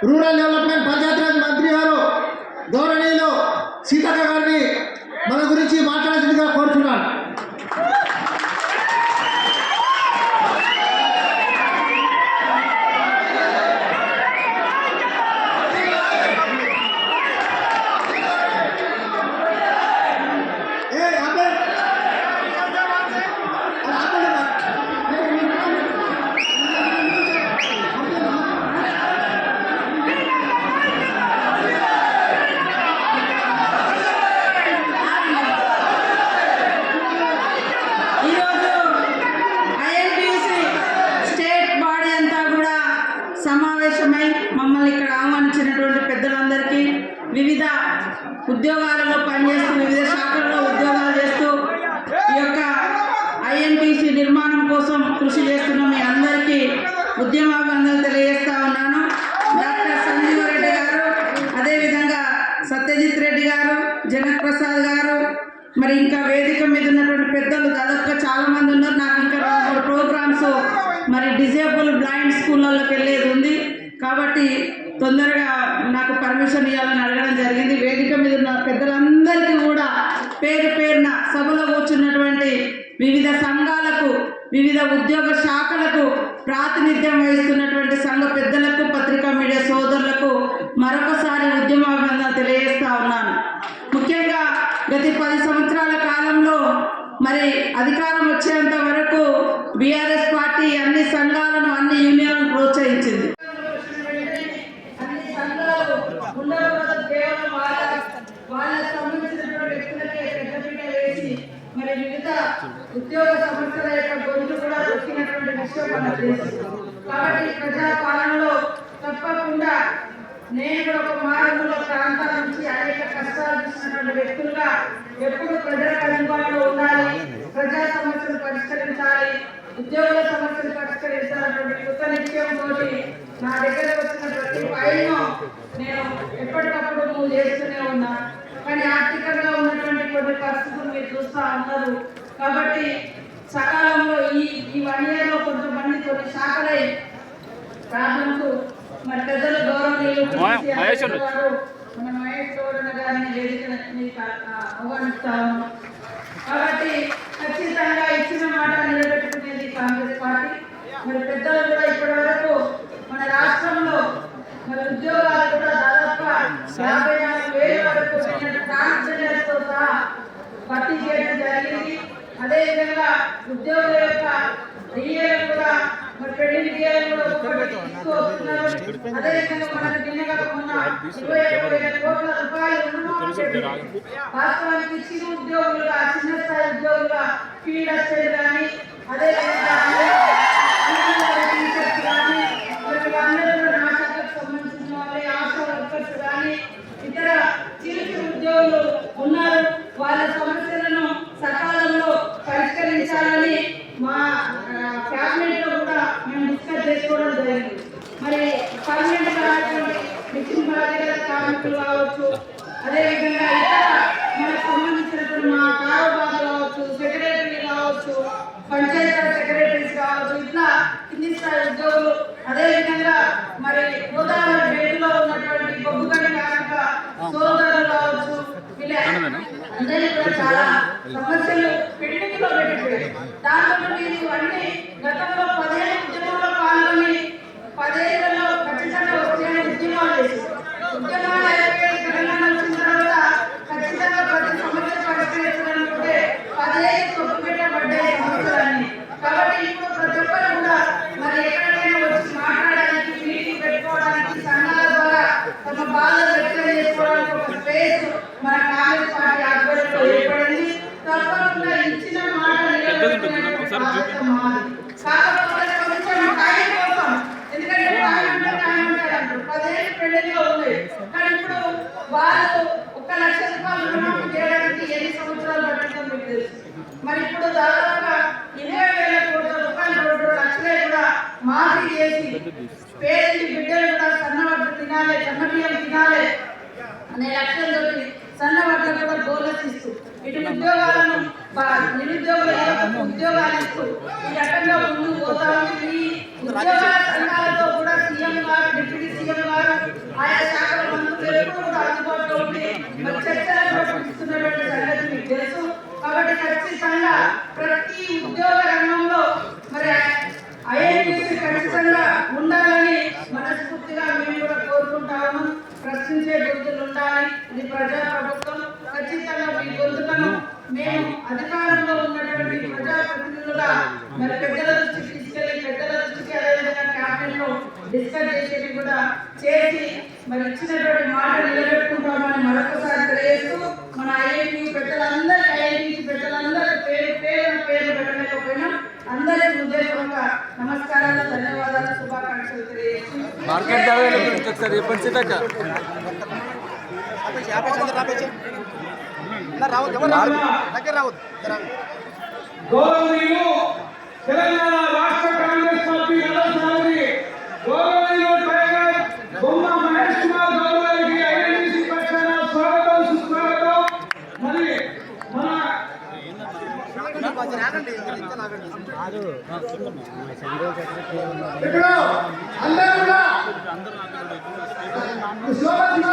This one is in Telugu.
రూరల్ డెవలప్మెంట్ పంచాయతీరాజ్ మంత్రి గారు గౌరవనీయులు సీతక్క గారిని మన గురించి మాట్లాడాల్సిందిగా కోరుతున్నాను. సమావేశమై మమ్మల్ని ఇక్కడ ఆహ్వానించినటువంటి పెద్దలందరికీ, వివిధ ఉద్యోగాలలో పనిచేస్తూ వివిధ శాఖల్లో ఉద్యోగాలు చేస్తూ ఈ యొక్క ఐఎన్టీసీ నిర్మాణం కోసం కృషి చేస్తున్న మీ అందరికీ ఉద్యమాభివందనలు తెలియజేస్తా ఉన్నాను. డాక్టర్ సంజీవరెడ్డి గారు, అదేవిధంగా సత్యజిత్ రెడ్డి గారు, జనక్ ప్రసాద్ గారు, మరి ఇంకా వేదిక మీద ఉన్నటువంటి పెద్దలు దాదాపుగా చాలా మంది ఉన్నారు. నాకు ఇంకా 2 ప్రోగ్రామ్స్ మరి డిజేబుల్ బ్లైండ్ స్కూళ్ళలోకి వెళ్ళేది ఉంది కాబట్టి తొందరగా నాకు పర్మిషన్ ఇవ్వాలని అడగడం జరిగింది. వేదిక మీద ఉన్న పెద్దలందరికీ కూడా పేరు పేరున సభలో కూర్చున్నటువంటి వివిధ సంఘాలకు, వివిధ ఉద్యోగ శాఖలకు ప్రాతినిధ్యం వహిస్తున్నటువంటి సంఘ పెద్దలకు, పత్రికా మీడియా సోదరులకు మరొకసారి ఉద్యమాభివందనలు తెలియజేస్తా ఉన్నాను. ముఖ్యంగా గత 10 సంవత్సరాల కాలంలో మరి అధికారం వచ్చేంత వరకు బీఆర్ఎస్ పార్టీ అన్ని సంఘాలను, అన్ని యూనియన్లను ప్రోత్సహించింది. అన్ని సంఘాలు కేవలం వాళ్ళ సంబంధించినటువంటి వ్యక్తులకే పెద్దపీట వేసి మరి వివిధ ఉద్యోగ సమస్యల యొక్క గొంతు కూడా దొరికినటువంటి విషయం మనకు తెలుసు. కాబట్టి ప్రజాపాలనలో తప్పకుండా నేను కూడా ఒక మారుమూల ప్రాంతాల నుంచి అనేక కష్టాలు చూసినటువంటి వ్యక్తులుగా ఎప్పుడు ప్రజలకు అందుబాటులో ఉండాలి, ప్రజా సమస్యలు పరిష్కరించాలి, ఉద్యోగుల సమస్యలు పరిష్కరించాలన్నటువంటి కృత నిశ్చయంతో నా దగ్గర వచ్చిన ప్రతి ఫైల్ను నేను ఎప్పటికప్పుడు మూవ్ చేస్తూనే ఉన్నా. కానీ ఆర్థికంగా ఉన్నటువంటి కొన్ని పరిస్థితులు మీరు చూస్తూ ఉన్నారు. కాబట్టి సకాలంలో ఈ 1 yearలో కొంతమంది కొన్ని శాఖలై ప్రాబ్లమ్స్ మరి పెద్దలు గౌరవనీయులు మన మహేష్ గౌరవ గారిని వేదికని ఆహ్వానిస్తాము. కాబట్టి ఖచ్చితంగా ఇచ్చిన మాట నిలబెట్టుకునేది కాంగ్రెస్ పార్టీ. మరి పెద్దలు కూడా ఇప్పటి వరకు మన రాష్ట్రంలో మరి ఉద్యోగాలు కూడా దాదాపుగా 54,000 వరకు ట్రాన్స్జెండర్స్తో సహా భర్తీ చేయడం జరిగింది. అదేవిధంగా ఉద్యోగుల యొక్క డిఏలు కూడా మరి పెళ్లి డిఏలు కూడా తీసుకొస్తున్నారు. అదేవిధంగా మనకు నిన్నగా ఉన్న 21,000 కోట్ల రూపాయలు వాస్తవానికి చిరు ఉద్యోగులుగా, చిన్న స్థాయి ఉద్యోగులుగా ఫీల్డ్ అసిస్టెంట్ కానీ, అదేవిధంగా టీచర్స్ కానీ, అందరూ నా శాఖకు సంబంధించిన వాళ్ళే, ఆశా వర్కర్స్ కానీ, ఇతర చిరు చిరు ఉద్యోగులు ఉన్నారు. వాళ్ళ సమస్యలను సకాలంలో పరిష్కరించాలని మా క్యాబినెట్ లో కూడా మేము డిస్కస్ చేసుకోవడం జరిగింది. మరి పర్మనెంట్ కావాల్సిన మిషన్ బాధ్యత కార్మికులు కావచ్చు, అదేవిధంగా ఇతర మనకు సంబంధించినటువంటి మా కారోబార్లు కావచ్చు, సెక్రటరీ కావచ్చు, పంచాయతీ సెక్రటరీస్ కావచ్చు, ఇట్లా కింది స్థాయి ఉద్యోగులు, అదేవిధంగా మరి గోదావరి బేటులో ఉన్నటువంటి బొగ్గుగని కార్మిక సోదరులు కావచ్చు, అందరినీ కూడా చాలా సమస్యలు పెండింగ్ లో పెట్టిపోయాయి. దాంతో మీరు అన్ని గతంలో 10 ఏళ్ళ ఉద్యమంలో పాల్గొని 10 ఏళ్లలో ఖచ్చితంగా వచ్చే ఉద్యమాలు చేసి ఉద్యమాలు అయిపోయి తెలంగాణ వచ్చిన తర్వాత ఖచ్చితంగా ప్రతి సమస్య పరిష్కరించాలనుకుంటే 10 ఏళ్ళు తొక్కు పెట్టబడ్డాయి సమస్యలన్నీ. కాబట్టి ఇప్పుడు ప్రతి ఒక్కరు కూడా మరి ఎక్కడికైనా వచ్చి మాట్లాడడానికి, మీటింగ్ పెట్టుకోవడానికి, సంఘాల ద్వారా తమ బాధలు వ్యక్తం చేసుకోవడానికి ఒక స్పేస్ మన కాంగ్రెస్ పార్టీ ఆధ్వర్యంలో ఏర్పడింది. తప్పకుండా ఇచ్చిన మాట కాకపోతే కొంచెం టైం కోసం, ఎందుకంటే టైం అంటారు 10 ఏళ్ళు పెళ్లిలో ఉన్నాయి. కానీ ఇప్పుడు వాళ్ళు 1 లక్ష రూపాయలు రుణం చేయడానికి ఎన్ని సంవత్సరాలు పడుతుందో మీకు తెలుసు. మరి ఇప్పుడు దాదాపుగా 20,000 కోట్ల రూపాయలు 2 లక్షలే కూడా మాఫీ చేసి పేదలు బిడ్డలు కూడా సన్నబడ్డ తినాలి, సన్నబియ్యం తినాలి అనే లక్ష్యంతో సన్నబడ్డలు కూడా బోనస్ ఇస్తూ, ఇటు ఉద్యోగాలను నిరుద్యోగులకు ఉద్యోగాలు ఇస్తూ ఈ రకంగా ముందుకు పోతా ఉంది. ఈ ఉద్యోగాల సంఘాలతో కూడా సీఎం గారు, డిప్యూటీ సీఎం గారు ఉండాలి. ఇది ప్రజాప్రభుత్వం. ఖచ్చితంగా మీ గొంతులను మేము అధికారంలో ఉన్నటువంటి ప్రజాప్రతినిధులుగా మరి పెద్దల దృష్టికి తీసుకెళ్లి పెద్దల దృష్టికి అదేవిధంగా క్యాబినెట్ లో డిస్కస్ చేసేది కూడా చేసి మరి ఇచ్చినటువంటి మాట నిలబెట్టుకుంటామని మరొకసారి తెలియజేస్తూ మన ఐఐటి పెద్దలందరికీ పేరు పెట్టలేకపోయినా అందరికీ హృదయపూర్వక నమస్కారాలు, ధన్యవాదాలు, శుభాకాంక్షలు తెలియజేస్తూ గౌరవనీయులు తెలంగాణ రాష్ట్ర కాంగ్రెస్ పార్టీ గౌరవనీయులు టైగర్ బొమ్మ మహేష్ కుమార్ గౌడ్ గారికి ఐఎన్టీసీ పక్షాన స్వాగతం సుస్వాగతం. మరి మన ఇప్పుడు అందరూ కూడా శోభ